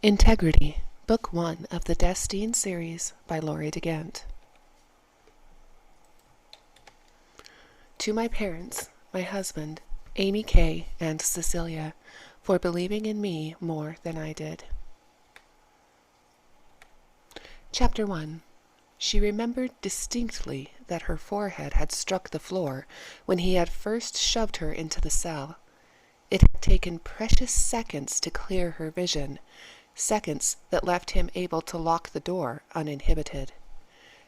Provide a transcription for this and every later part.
Integrity, Book 1 of the Destine series by Laurie DeGant. To my parents, my husband, Amy Kay, and Cecilia, for believing in me more than I did. Chapter 1. She remembered distinctly that her forehead had struck the floor when he had first shoved her into the cell. It had taken precious seconds to clear her vision, seconds that left him able to lock the door uninhibited.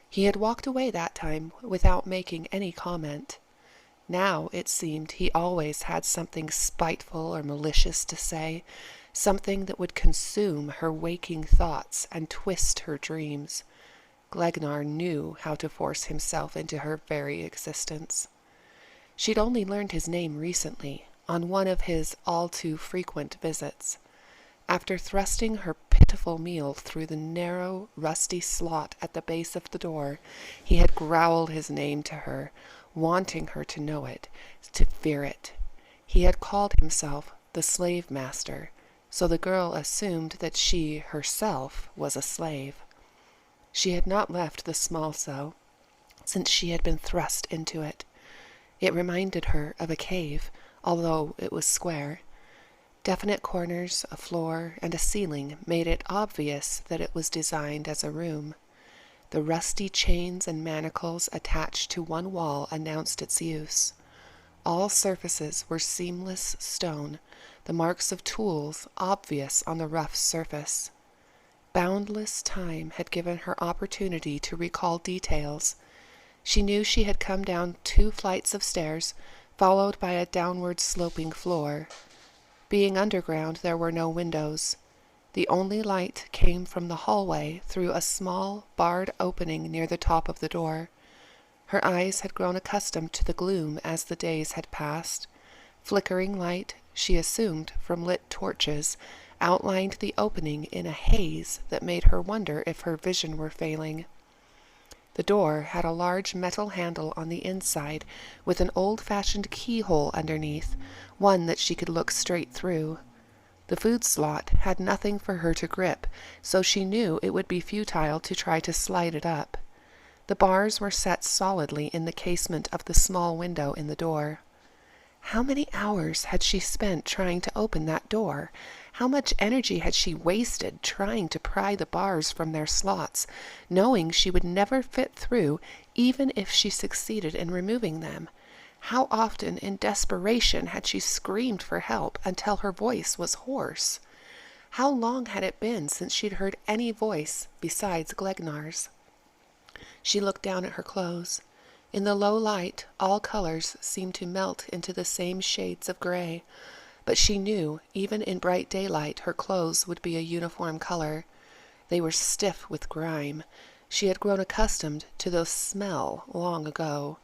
He had walked away that time without making any comment. Now, it seemed, he always had something spiteful or malicious to say, something that would consume her waking thoughts and twist her dreams. Glegnar knew how to force himself into her very existence. She'd only learned his name recently, on one of his all-too-frequent visits. After thrusting her pitiful meal through the narrow, rusty slot at the base of the door, he had growled his name to her, wanting her to know it, to fear it. He had called himself the slave master, so the girl assumed that she herself was a slave. She had not left the small cell since she had been thrust into it. It reminded her of a cave, although it was square. Definite corners, a floor, and a ceiling made it obvious that it was designed as a room. The rusty chains and manacles attached to one wall announced its use. All surfaces were seamless stone, the marks of tools obvious on the rough surface. Boundless time had given her opportunity to recall details. She knew she had come down 2 flights of stairs, followed by a downward sloping floor. Being underground, there were no windows. The only light came from the hallway through a small, barred opening near the top of the door. Her eyes had grown accustomed to the gloom as the days had passed. Flickering light, she assumed from lit torches, outlined the opening in a haze that made her wonder if her vision were failing. The door had a large metal handle on the inside with an old-fashioned keyhole underneath, one that she could look straight through. The food slot had nothing for her to grip, so she knew it would be futile to try to slide it up. The bars were set solidly in the casement of the small window in the door. How many hours had she spent trying to open that door? How much energy had she wasted trying to pry the bars from their slots, knowing she would never fit through even if she succeeded in removing them? How often in desperation had she screamed for help until her voice was hoarse? How long had it been since she'd heard any voice besides Glegnar's? She looked down at her clothes. In the low light, all colors seemed to melt into the same shades of gray, but she knew, even in bright daylight, her clothes would be a uniform color. They were stiff with grime. She had grown accustomed to the smell long ago.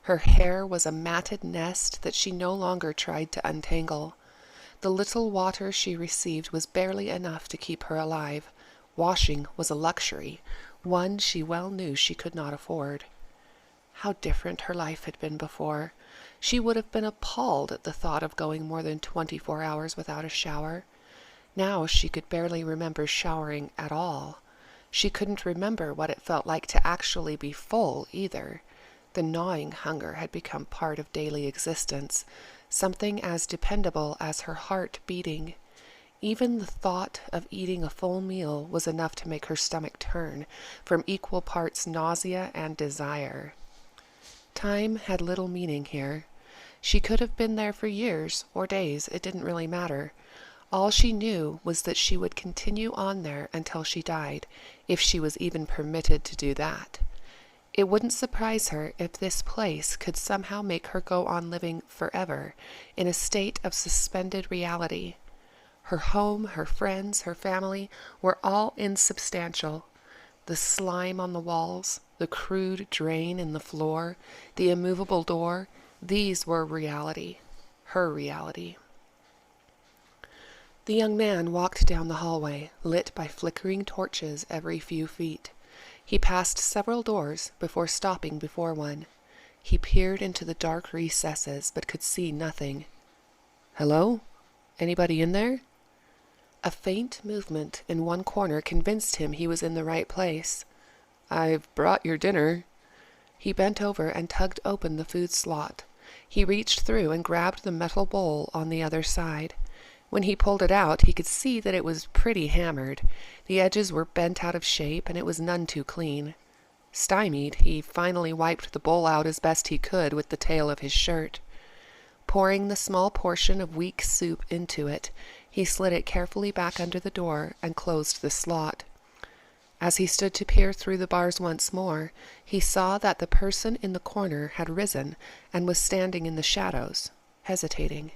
Her hair was a matted nest that she no longer tried to untangle. The little water she received was barely enough to keep her alive. Washing was a luxury, one she well knew she could not afford. How different her life had been before. She would have been appalled at the thought of going more than 24 hours without a shower. Now she could barely remember showering at all. She couldn't remember what it felt like to actually be full, either. The gnawing hunger had become part of daily existence, something as dependable as her heart beating. Even the thought of eating a full meal was enough to make her stomach turn, from equal parts nausea and desire. Time had little meaning here. She could have been there for years or days, it didn't really matter. All she knew was that she would continue on there until she died, if she was even permitted to do that. It wouldn't surprise her if this place could somehow make her go on living forever, in a state of suspended reality. Her home, her friends, her family were all insubstantial. The slime on the walls, the crude drain in the floor, the immovable door, these were reality, her reality. The young man walked down the hallway, lit by flickering torches every few feet. He passed several doors before stopping before one. He peered into the dark recesses, but could see nothing. "Hello? Anybody in there?" A faint movement in one corner convinced him he was in the right place. "I've brought your dinner." He bent over and tugged open the food slot. He reached through and grabbed the metal bowl on the other side. When he pulled it out, he could see that it was pretty hammered. The edges were bent out of shape, and it was none too clean. Stymied, he finally wiped the bowl out as best he could with the tail of his shirt. Pouring the small portion of weak soup into it, he slid it carefully back under the door and closed the slot. As he stood to peer through the bars once more, he saw that the person in the corner had risen and was standing in the shadows, hesitating.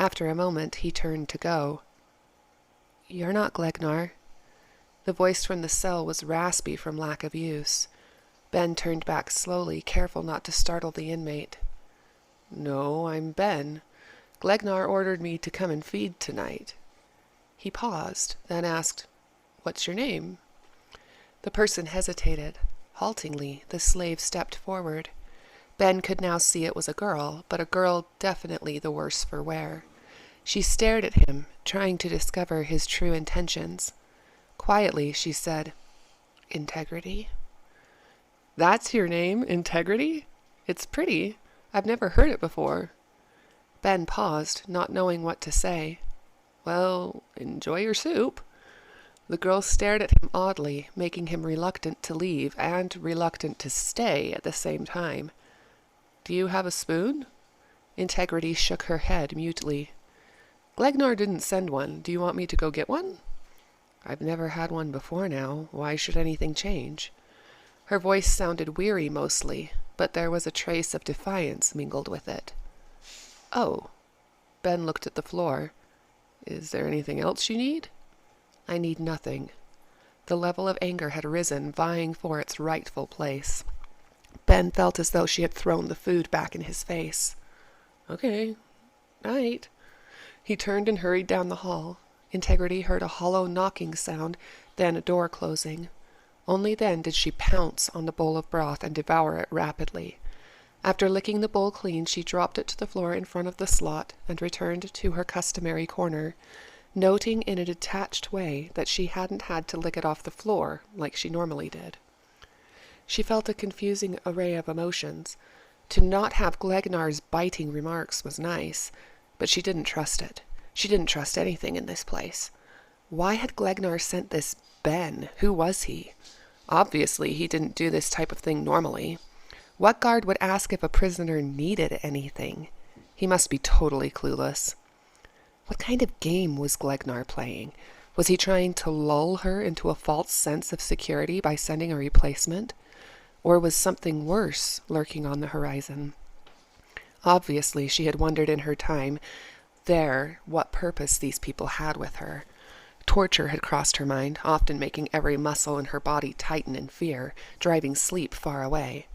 After a moment, he turned to go. "You're not Glegnar." The voice from the cell was raspy from lack of use. Ben turned back slowly, careful not to startle the inmate. "No, I'm Ben. Glegnar ordered me to come and feed tonight." He paused, then asked, "What's your name?" The person hesitated. Haltingly, the slave stepped forward. Ben could now see it was a girl, but a girl definitely the worse for wear. She stared at him, trying to discover his true intentions. Quietly, she said, "Integrity." "That's your name, Integrity? It's pretty. I've never heard it before." Ben paused, not knowing what to say. "Well, enjoy your soup." The girl stared at him oddly, making him reluctant to leave and reluctant to stay at the same time. "Do you have a spoon?" Integrity shook her head mutely. "Glegnar didn't send one. Do you want me to go get one?" "I've never had one before now. Why should anything change?" Her voice sounded weary mostly, but there was a trace of defiance mingled with it. "Oh." Ben looked at the floor. "Is there anything else you need?" "I need nothing." The level of anger had risen, vying for its rightful place. Ben felt as though she had thrown the food back in his face. "Okay, night." He turned and hurried down the hall. Integrity heard a hollow knocking sound, then a door closing. Only then did she pounce on the bowl of broth and devour it rapidly. After licking the bowl clean, she dropped it to the floor in front of the slot and returned to her customary corner, noting in a detached way that she hadn't had to lick it off the floor like she normally did. She felt a confusing array of emotions. To not have Glegnar's biting remarks was nice, but she didn't trust it. She didn't trust anything in this place. Why had Glegnar sent this Ben? Who was he? Obviously, he didn't do this type of thing normally. What guard would ask if a prisoner needed anything? He must be totally clueless. What kind of game was Glegnar playing? Was he trying to lull her into a false sense of security by sending a replacement? Or was something worse lurking on the horizon? Obviously, she had wondered in her time there what purpose these people had with her. Torture had crossed her mind, often making every muscle in her body tighten in fear, driving sleep far away.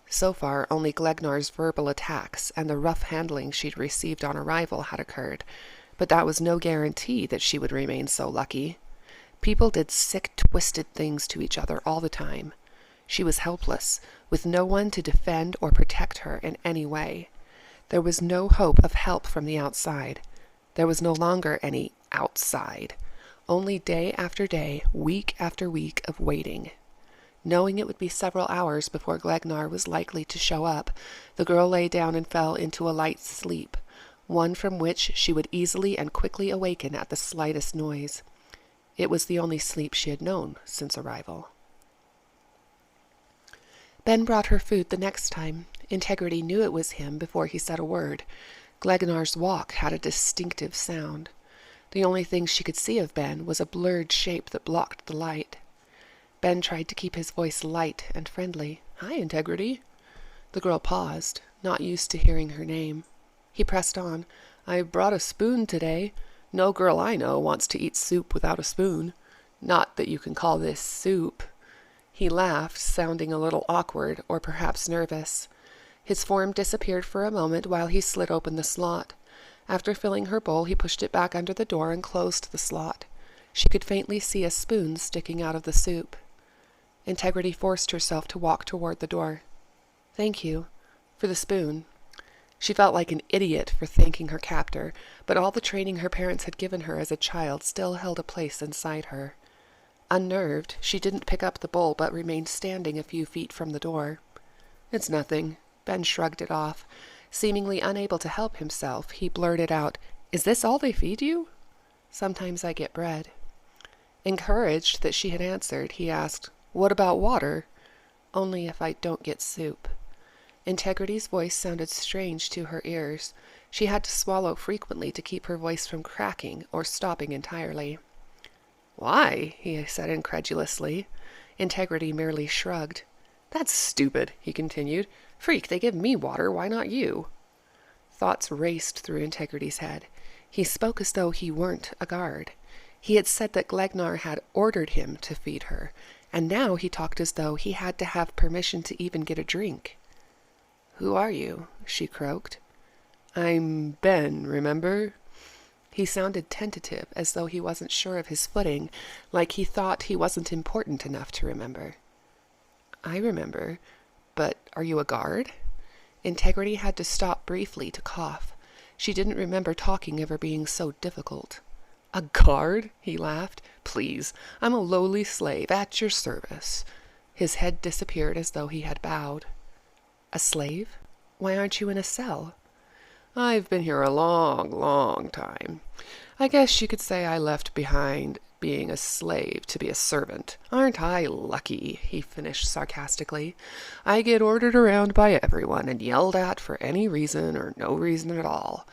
So far, only Glegnar's verbal attacks and the rough handling she'd received on arrival had occurred, but that was no guarantee that she would remain so lucky. People did sick, twisted things to each other all the time. She was helpless, with no one to defend or protect her in any way. There was no hope of help from the outside. There was no longer any outside. Only day after day, week after week of waiting. Knowing it would be several hours before Glegnar was likely to show up, the girl lay down and fell into a light sleep, one from which she would easily and quickly awaken at the slightest noise. It was the only sleep she had known since arrival. Ben brought her food the next time. Integrity knew it was him before he said a word. Glegnar's walk had a distinctive sound. The only thing she could see of Ben was a blurred shape that blocked the light. Ben tried to keep his voice light and friendly. "Hi, Integrity." The girl paused, not used to hearing her name. He pressed on. "I brought a spoon today. No girl I know wants to eat soup without a spoon. Not that you can call this soup." He laughed, sounding a little awkward or perhaps nervous. His form disappeared for a moment while he slid open the slot. After filling her bowl, he pushed it back under the door and closed the slot. She could faintly see a spoon sticking out of the soup. Integrity forced herself to walk toward the door. "Thank you. For the spoon." She felt like an idiot for thanking her captor, but all the training her parents had given her as a child still held a place inside her. Unnerved, she didn't pick up the bowl but remained standing a few feet from the door. "It's nothing." Ben shrugged it off. Seemingly unable to help himself, he blurted out, "Is this all they feed you?" "Sometimes I get bread." Encouraged that she had answered, he asked, "What about water?" "Only if I don't get soup." Integrity's voice sounded strange to her ears. She had to swallow frequently to keep her voice from cracking or stopping entirely. "Why?" he said incredulously. Integrity merely shrugged. "That's stupid," he continued. "Freak, they give me water, why not you?" Thoughts raced through Integrity's head. He spoke as though he weren't a guard. He had said that Glegnar had ordered him to feed her, and now he talked as though he had to have permission to even get a drink. "Who are you?" she croaked. "I'm Ben, remember?" He sounded tentative, as though he wasn't sure of his footing, like he thought he wasn't important enough to remember. "I remember, but are you a guard?" Integrity had to stop briefly to cough. She didn't remember talking ever being so difficult. "A guard?" he laughed. "Please, I'm a lowly slave at your service." His head disappeared as though he had bowed. "A slave? Why aren't you in a cell?" "I've been here a long, long time. I guess you could say I left behind being a slave to be a servant. Aren't I lucky?" he finished sarcastically. "I get ordered around by everyone and yelled at for any reason or no reason at all.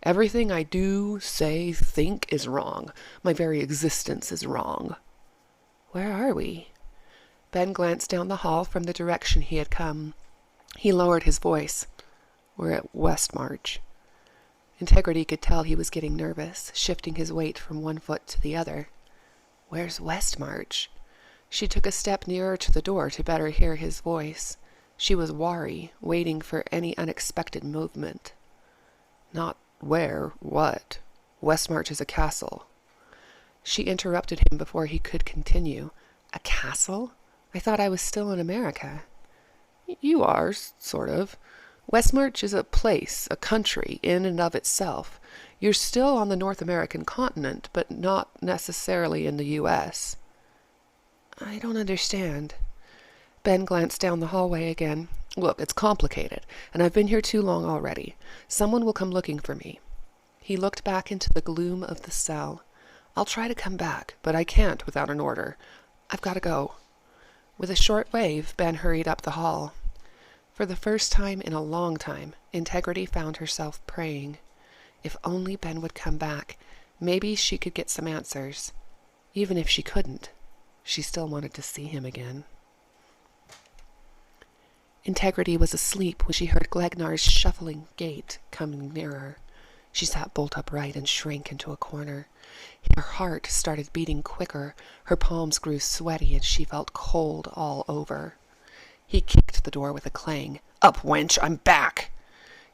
Everything I do, say, think is wrong. My very existence is wrong." "Where are we?" Ben glanced down the hall from the direction he had come. He lowered his voice. "We're at Westmarch." Integrity could tell he was getting nervous, shifting his weight from one foot to the other. "Where's Westmarch?" She took a step nearer to the door to better hear his voice. She was wary, waiting for any unexpected movement. "Not where, what? Westmarch is a castle." She interrupted him before he could continue. "A castle? I thought I was still in America." "You are, sort of. Westmarch is a place, a country, in and of itself. You're still on the North American continent, but not necessarily in the U.S. "I don't understand." Ben glanced down the hallway again. "Look, it's complicated, and I've been here too long already. Someone will come looking for me." He looked back into the gloom of the cell. "I'll try to come back, but I can't without an order. I've got to go." With a short wave, Ben hurried up the hall. For the first time in a long time, Integrity found herself praying. If only Ben would come back, maybe she could get some answers. Even if she couldn't, she still wanted to see him again. Integrity was asleep when she heard Glegnar's shuffling gait coming nearer. She sat bolt upright and shrank into a corner. Her heart started beating quicker, her palms grew sweaty, and she felt cold all over. He kicked the door with a clang. "Up, wench, I'm back!"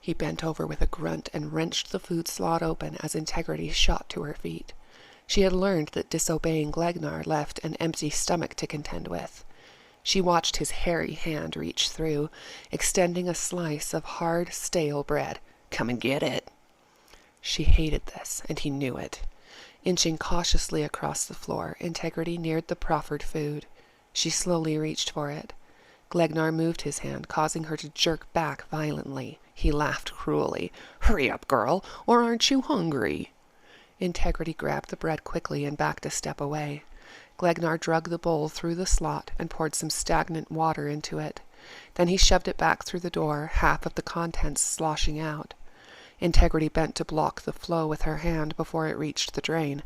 He bent over with a grunt and wrenched the food slot open as Integrity shot to her feet. She had learned that disobeying Glegnar left an empty stomach to contend with. She watched his hairy hand reach through, extending a slice of hard, stale bread. "Come and get it." She hated this, and he knew it. Inching cautiously across the floor, Integrity neared the proffered food. She slowly reached for it. Glegnar moved his hand, causing her to jerk back violently. He laughed cruelly. "Hurry up, girl, or aren't you hungry?" Integrity grabbed the bread quickly and backed a step away. Glegnar dragged the bowl through the slot and poured some stagnant water into it. Then he shoved it back through the door, half of the contents sloshing out. Integrity bent to block the flow with her hand before it reached the drain.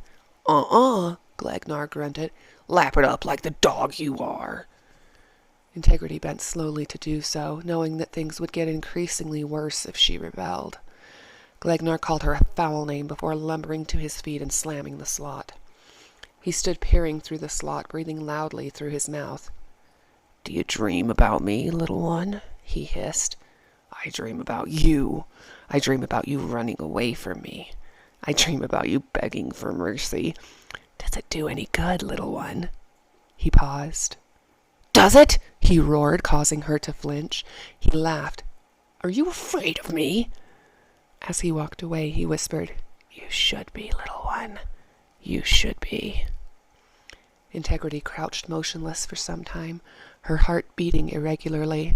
Glegnar grunted. "Lap it up like the dog you are." Integrity bent slowly to do so, knowing that things would get increasingly worse if she rebelled. Glegnar called her a foul name before lumbering to his feet and slamming the slot. He stood peering through the slot, breathing loudly through his mouth. "Do you dream about me, little one?" he hissed. "I dream about you. I dream about you running away from me. I dream about you begging for mercy. Does it do any good, little one?" He paused. "Does it?" he roared, causing her to flinch. He laughed. "Are you afraid of me?" As he walked away, he whispered, "You should be, little one. You should be." Integrity crouched motionless for some time, her heart beating irregularly.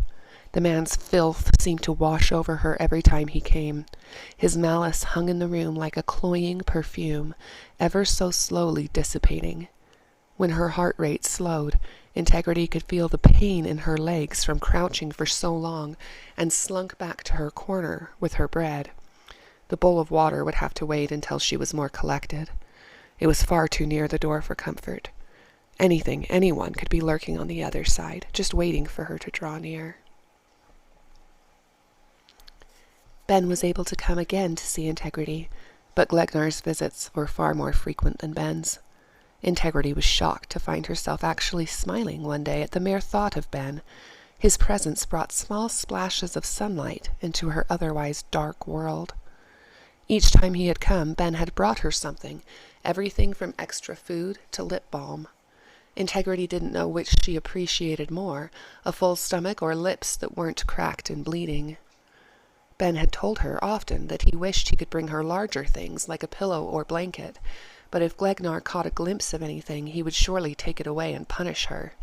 The man's filth seemed to wash over her every time he came. His malice hung in the room like a cloying perfume, ever so slowly dissipating. When her heart rate slowed, Integrity could feel the pain in her legs from crouching for so long, and slunk back to her corner with her bread. The bowl of water would have to wait until she was more collected. It was far too near the door for comfort. Anyone could be lurking on the other side, just waiting for her to draw near. Ben was able to come again to see Integrity, but Glegnar's visits were far more frequent than Ben's. Integrity was shocked to find herself actually smiling one day at the mere thought of Ben. His presence brought small splashes of sunlight into her otherwise dark world. Each time he had come, Ben had brought her something, everything from extra food to lip balm. Integrity didn't know which she appreciated more, a full stomach or lips that weren't cracked and bleeding. Ben had told her often that he wished he could bring her larger things like a pillow or blanket, but if Glegnar caught a glimpse of anything, he would surely take it away and punish her.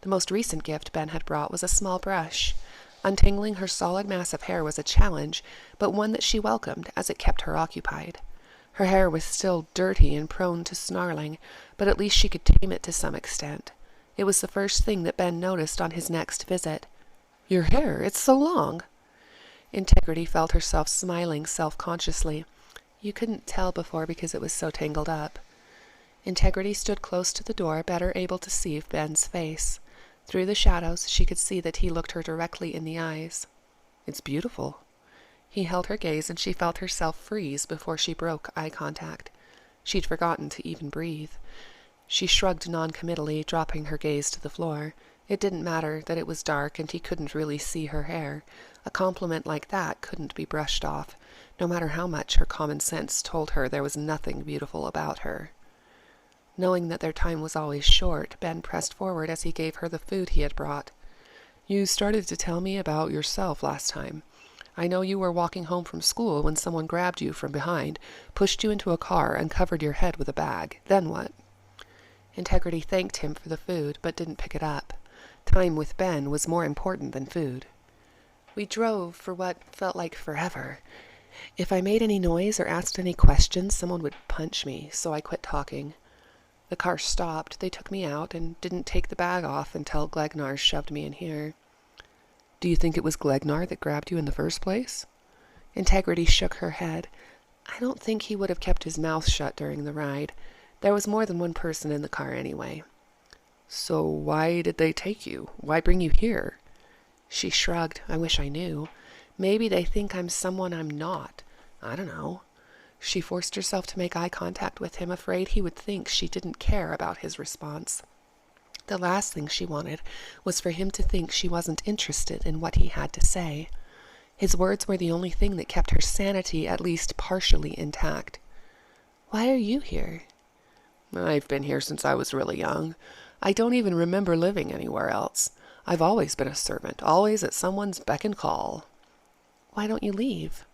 The most recent gift Ben had brought was a small brush. Untangling her solid mass of hair was a challenge, but one that she welcomed as it kept her occupied. Her hair was still dirty and prone to snarling, but at least she could tame it to some extent. It was the first thing that Ben noticed on his next visit. "Your hair, it's so long." Integrity felt herself smiling self-consciously. You couldn't tell before because it was so tangled up. Integrity stood close to the door, better able to see Ben's face. Through the shadows, she could see that he looked her directly in the eyes. "It's beautiful." He held her gaze, and she felt herself freeze before she broke eye contact. She'd forgotten to even breathe. She shrugged non-committally, dropping her gaze to the floor. It didn't matter that it was dark and he couldn't really see her hair. A compliment like that couldn't be brushed off, no matter how much her common sense told her there was nothing beautiful about her. Knowing that their time was always short, Ben pressed forward as he gave her the food he had brought. "You started to tell me about yourself last time. I know you were walking home from school when someone grabbed you from behind, pushed you into a car, and covered your head with a bag. Then what?" Integrity thanked him for the food, but didn't pick it up. Time with Ben was more important than food. "We drove for what felt like forever. If I made any noise or asked any questions, someone would punch me, so I quit talking. The car stopped, they took me out, and didn't take the bag off until Glegnar shoved me in here." "Do you think it was Glegnar that grabbed you in the first place?" Integrity shook her head. "I don't think he would have kept his mouth shut during the ride. There was more than one person in the car anyway." "So why did they take you? Why bring you here?" She shrugged. "I wish I knew. Maybe they think I'm someone I'm not. I don't know." She forced herself to make eye contact with him, afraid he would think she didn't care about his response. The last thing she wanted was for him to think she wasn't interested in what he had to say. His words were the only thing that kept her sanity at least partially intact. "Why are you here?" "I've been here since I was really young. I don't even remember living anywhere else. I've always been a servant, always at someone's beck and call." "Why don't you leave?"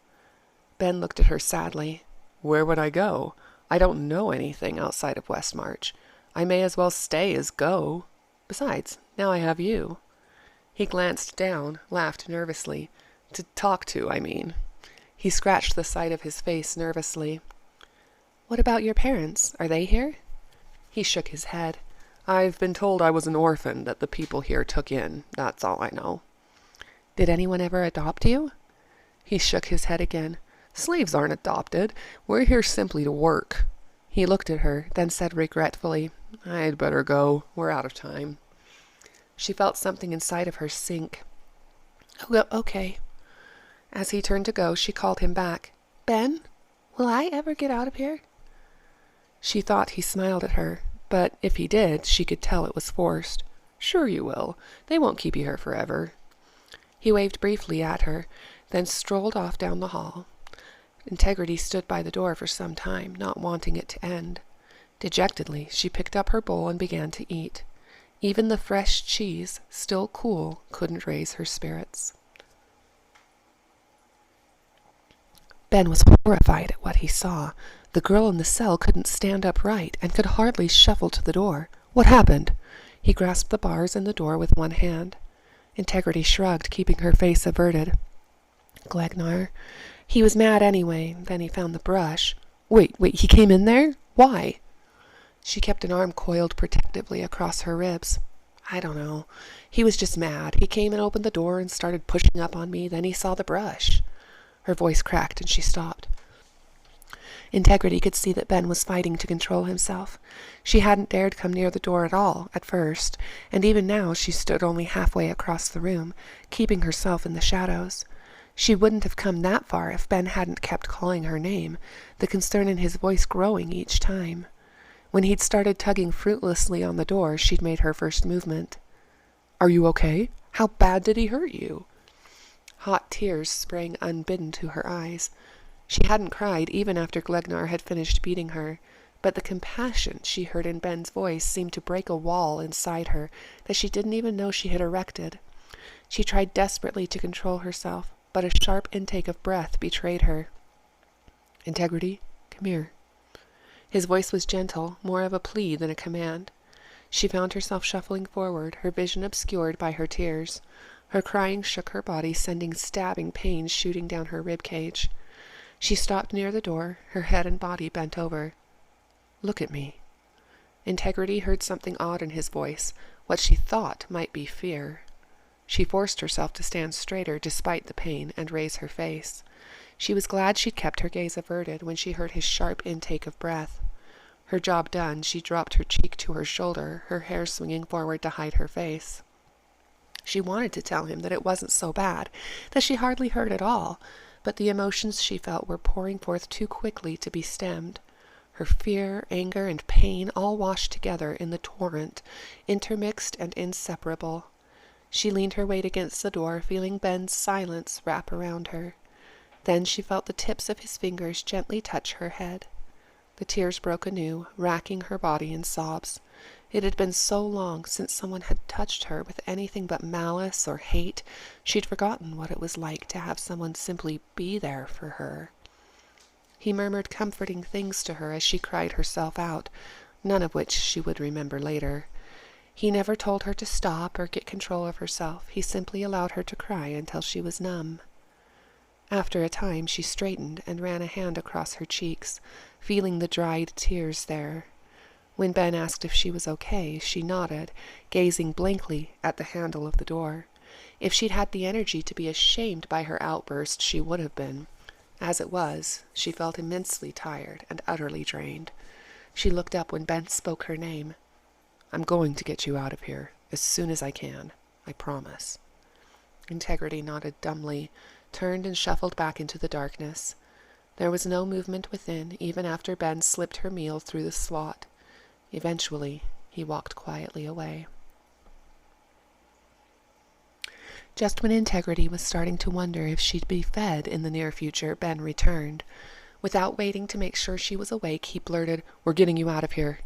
Ben looked at her sadly. "Where would I go? I don't know anything outside of Westmarch. I may as well stay as go. Besides, now I have you." He glanced down, laughed nervously. "To talk to, I mean." He scratched the side of his face nervously. "What about your parents? Are they here?" He shook his head. "I've been told I was an orphan that the people here took in. That's all I know." "Did anyone ever adopt you?" He shook his head again. "Slaves aren't adopted. We're here simply to work." He looked at her, then said regretfully, "I'd better go. We're out of time." She felt something inside of her sink. "Oh, okay." As he turned to go, she called him back. "Ben, will I ever get out of here?" She thought he smiled at her, but if he did, she could tell it was forced. "Sure you will. They won't keep you here forever." He waved briefly at her, then strolled off down the hall. Integrity stood by the door for some time, not wanting it to end. Dejectedly, she picked up her bowl and began to eat. Even the fresh cheese, still cool, couldn't raise her spirits. Ben was horrified at what he saw. The girl in the cell couldn't stand upright and could hardly shuffle to the door. What happened? He grasped the bars in the door with one hand. Integrity shrugged, keeping her face averted. Glegnar. He was mad anyway. Then he found the brush. Wait, he came in there? Why? She kept an arm coiled protectively across her ribs. I don't know. He was just mad. He came and opened the door and started pushing up on me. Then he saw the brush. Her voice cracked and she stopped. Integrity could see that Ben was fighting to control himself. She hadn't dared come near the door at all, at first, and even now she stood only halfway across the room, keeping herself in the shadows. She wouldn't have come that far if Ben hadn't kept calling her name, the concern in his voice growing each time. When he'd started tugging fruitlessly on the door, she'd made her first movement. Are you okay? How bad did he hurt you? Hot tears sprang unbidden to her eyes. She hadn't cried even after Glegnar had finished beating her, but the compassion she heard in Ben's voice seemed to break a wall inside her that she didn't even know she had erected. She tried desperately to control herself, but a sharp intake of breath betrayed her. Integrity, come here. His voice was gentle, more of a plea than a command. She found herself shuffling forward, her vision obscured by her tears. Her crying shook her body, sending stabbing pains shooting down her rib cage. She stopped near the door, her head and body bent over. Look at me. Integrity heard something odd in his voice, what she thought might be fear. She forced herself to stand straighter despite the pain and raise her face. She was glad she'd kept her gaze averted when she heard his sharp intake of breath. Her job done, she dropped her cheek to her shoulder, her hair swinging forward to hide her face. She wanted to tell him that it wasn't so bad, that she hardly hurt at all, but the emotions she felt were pouring forth too quickly to be stemmed. Her fear, anger, and pain all washed together in the torrent, intermixed and inseparable. She leaned her weight against the door, feeling Ben's silence wrap around her. Then she felt the tips of his fingers gently touch her head. The tears broke anew, racking her body in sobs. It had been so long since someone had touched her with anything but malice or hate, she'd forgotten what it was like to have someone simply be there for her. He murmured comforting things to her as she cried herself out, none of which she would remember later. He never told her to stop or get control of herself. He simply allowed her to cry until she was numb. After a time, she straightened and ran a hand across her cheeks, feeling the dried tears there. When Ben asked if she was okay, she nodded, gazing blankly at the handle of the door. If she'd had the energy to be ashamed by her outburst, she would have been. As it was, she felt immensely tired and utterly drained. She looked up when Ben spoke her name. I'm going to get you out of here, as soon as I can, I promise. Integrity nodded dumbly, turned and shuffled back into the darkness. There was no movement within, even after Ben slipped her meal through the slot. Eventually, he walked quietly away. Just when Integrity was starting to wonder if she'd be fed in the near future, Ben returned. Without waiting to make sure she was awake, he blurted, "We're getting you out of here."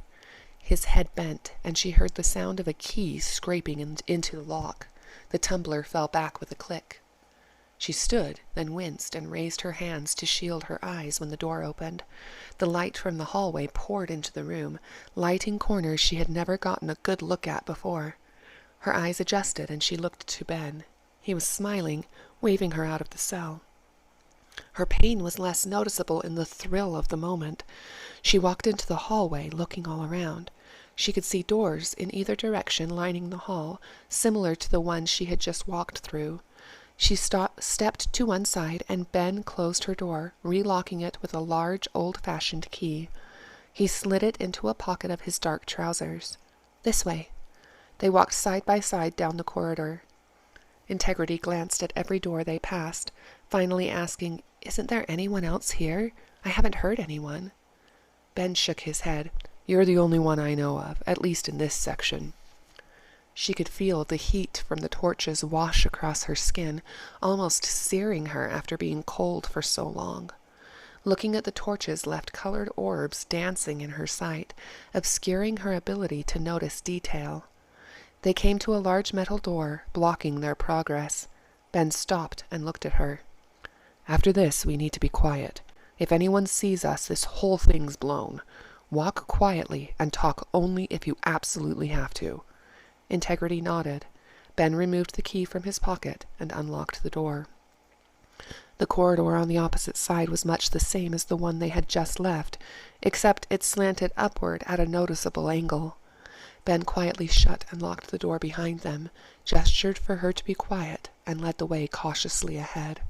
His head bent, and she heard the sound of a key scraping into the lock. The tumbler fell back with a click. She stood, then winced and raised her hands to shield her eyes when the door opened. The light from the hallway poured into the room, lighting corners she had never gotten a good look at before. Her eyes adjusted, and she looked to Ben. He was smiling, waving her out of the cell. Her pain was less noticeable in the thrill of the moment. She walked into the hallway, looking all around. She could see doors in either direction lining the hall, similar to the one she had just walked through. She stepped to one side, and Ben closed her door, relocking it with a large, old-fashioned key. He slid it into a pocket of his dark trousers. "This way." They walked side by side down the corridor. Integrity glanced at every door they passed, finally asking, "Isn't there anyone else here? I haven't heard anyone." Ben shook his head. "You're the only one I know of, at least in this section." She could feel the heat from the torches wash across her skin, almost searing her after being cold for so long. Looking at the torches left colored orbs dancing in her sight, obscuring her ability to notice detail. They came to a large metal door, blocking their progress. Ben stopped and looked at her. After this, we need to be quiet. If anyone sees us, this whole thing's blown. Walk quietly and talk only if you absolutely have to." Integrity nodded. Ben removed the key from his pocket and unlocked the door. The corridor on the opposite side was much the same as the one they had just left, except it slanted upward at a noticeable angle. Ben quietly shut and locked the door behind them, gestured for her to be quiet, and led the way cautiously ahead.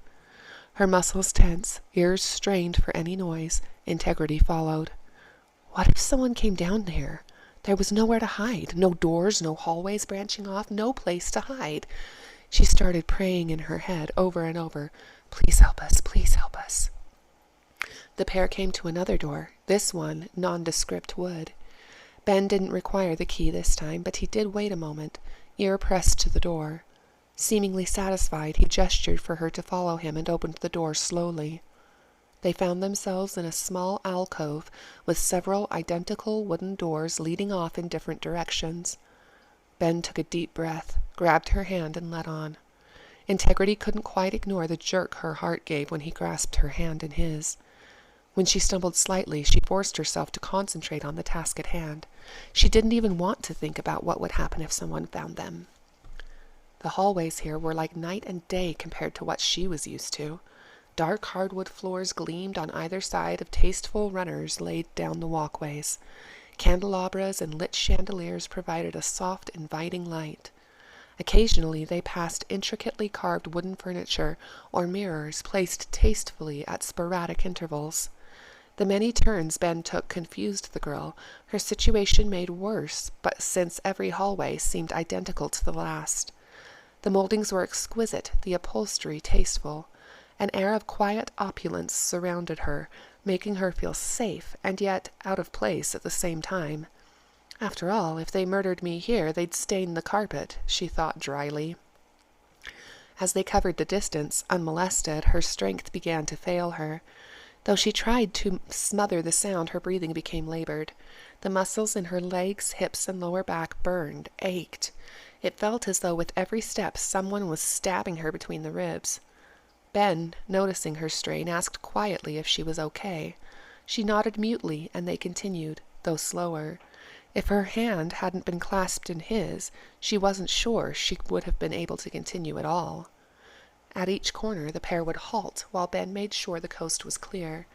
Her muscles tense, ears strained for any noise, Integrity followed. What if someone came down here? There was nowhere to hide, no doors, no hallways branching off, no place to hide. She started praying in her head over and over, "Please help us, please help us." The pair came to another door, this one nondescript wood. Ben didn't require the key this time, but he did wait a moment, ear pressed to the door. Seemingly satisfied, he gestured for her to follow him and opened the door slowly. They found themselves in a small alcove with several identical wooden doors leading off in different directions. Ben took a deep breath, grabbed her hand, and led on. Integrity couldn't quite ignore the jerk her heart gave when he grasped her hand in his. When she stumbled slightly, she forced herself to concentrate on the task at hand. She didn't even want to think about what would happen if someone found them. The hallways here were like night and day compared to what she was used to. Dark hardwood floors gleamed on either side of tasteful runners laid down the walkways. Candelabras and lit chandeliers provided a soft, inviting light. Occasionally they passed intricately carved wooden furniture or mirrors placed tastefully at sporadic intervals. The many turns Ben took confused the girl, her situation made worse, but since every hallway seemed identical to the last. The moldings were exquisite, the upholstery tasteful. An air of quiet opulence surrounded her, making her feel safe and yet out of place at the same time. After all, if they murdered me here, they'd stain the carpet, she thought dryly. As they covered the distance, unmolested, her strength began to fail her. Though she tried to smother the sound, her breathing became labored. The muscles in her legs, hips, and lower back burned, ached. It felt as though with every step someone was stabbing her between the ribs. Ben, noticing her strain, asked quietly if she was okay. She nodded mutely, and they continued, though slower. If her hand hadn't been clasped in his, she wasn't sure she would have been able to continue at all. At each corner the pair would halt, while Ben made sure the coast was clear.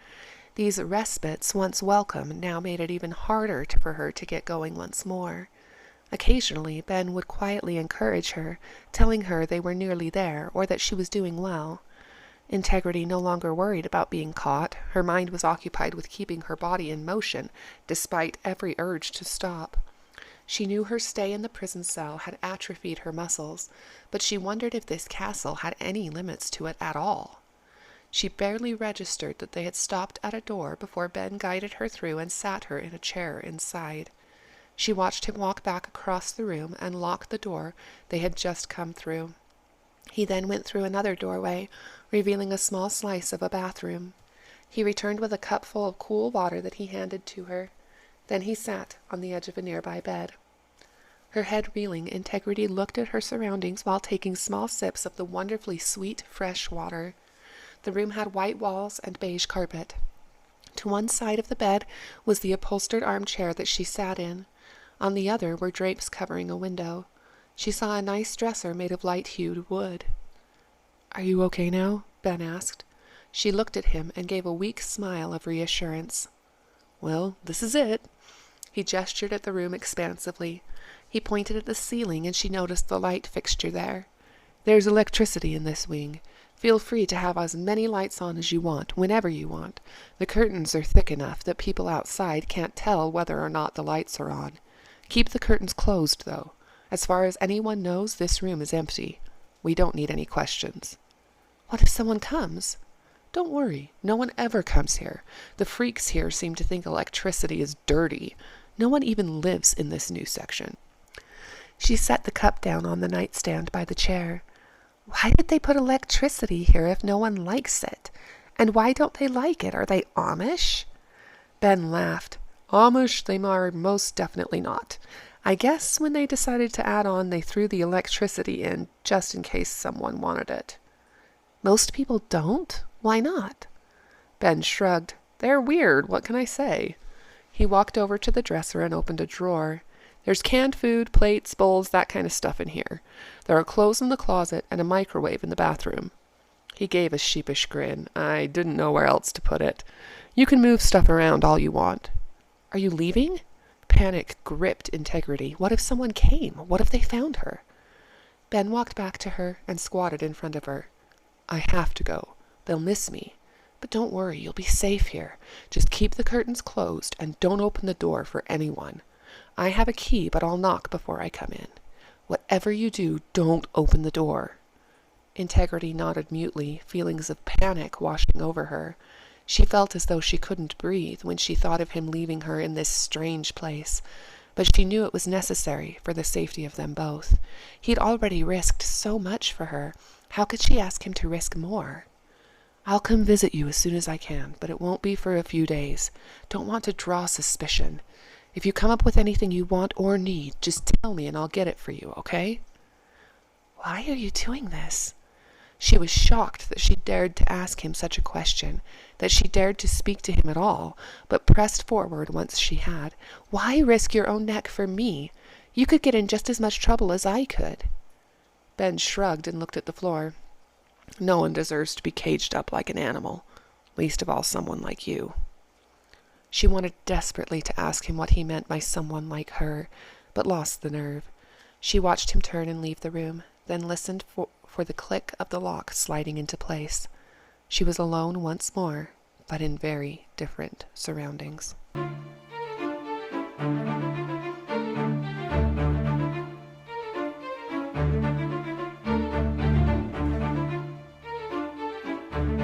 These respites, once welcome, now made it even harder for her to get going once more. Occasionally Ben would quietly encourage her, telling her they were nearly there, or that she was doing well. Integrity no longer worried about being caught. Her mind was occupied with keeping her body in motion, despite every urge to stop. She knew her stay in the prison cell had atrophied her muscles, but she wondered if this castle had any limits to it at all. She barely registered that they had stopped at a door before Ben guided her through and sat her in a chair inside. She watched him walk back across the room and lock the door they had just come through. He then went through another doorway, revealing a small slice of a bathroom. He returned with a cup full of cool water that he handed to her. Then he sat on the edge of a nearby bed. Her head reeling, Integrity looked at her surroundings while taking small sips of the wonderfully sweet, fresh water. The room had white walls and beige carpet. To one side of the bed was the upholstered armchair that she sat in. On the other were drapes covering a window. She saw a nice dresser made of light-hued wood. "Are you okay now?" Ben asked. She looked at him and gave a weak smile of reassurance. "Well, this is it." He gestured at the room expansively. He pointed at the ceiling, and she noticed the light fixture there. "There's electricity in this wing. Feel free to have as many lights on as you want, whenever you want. The curtains are thick enough that people outside can't tell whether or not the lights are on. Keep the curtains closed, though. As far as anyone knows, this room is empty. We don't need any questions." "What if someone comes?" "Don't worry. No one ever comes here. The freaks here seem to think electricity is dirty. No one even lives in this new section." She set the cup down on the nightstand by the chair. "Why did they put electricity here if no one likes it? And why don't they like it? Are they Amish?" Ben laughed. "Amish they are most definitely not. I guess when they decided to add on, they threw the electricity in just in case someone wanted it." "Most people don't? Why not? Ben shrugged. They're weird. What can I say? He walked over to the dresser and opened a drawer. There's canned food, plates, bowls, that kind of stuff in here. There are clothes in the closet and a microwave in the bathroom. He gave a sheepish grin. I didn't know where else to put it. You can move stuff around all you want. Are you leaving? Panic gripped Integrity. What if someone came? What if they found her? Ben walked back to her and squatted in front of her. I have to go. They'll miss me. But don't worry, you'll be safe here. Just keep the curtains closed and don't open the door for anyone. I have a key, but I'll knock before I come in. Whatever you do, don't open the door. Integrity nodded mutely, feelings of panic washing over her. She felt as though she couldn't breathe when she thought of him leaving her in this strange place, but she knew it was necessary for the safety of them both. He'd already risked so much for her. How could she ask him to risk more? I'll come visit you as soon as I can, but it won't be for a few days. Don't want to draw suspicion. If you come up with anything you want or need, just tell me and I'll get it for you, okay? Why are you doing this? She was shocked that she dared to ask him such a question, that she dared to speak to him at all, but pressed forward once she had. Why risk your own neck for me? You could get in just as much trouble as I could. Ben shrugged and looked at the floor. No one deserves to be caged up like an animal, least of all someone like you. She wanted desperately to ask him what he meant by someone like her, but lost the nerve. She watched him turn and leave the room, then listened for the click of the lock sliding into place. She was alone once more, but in very different surroundings.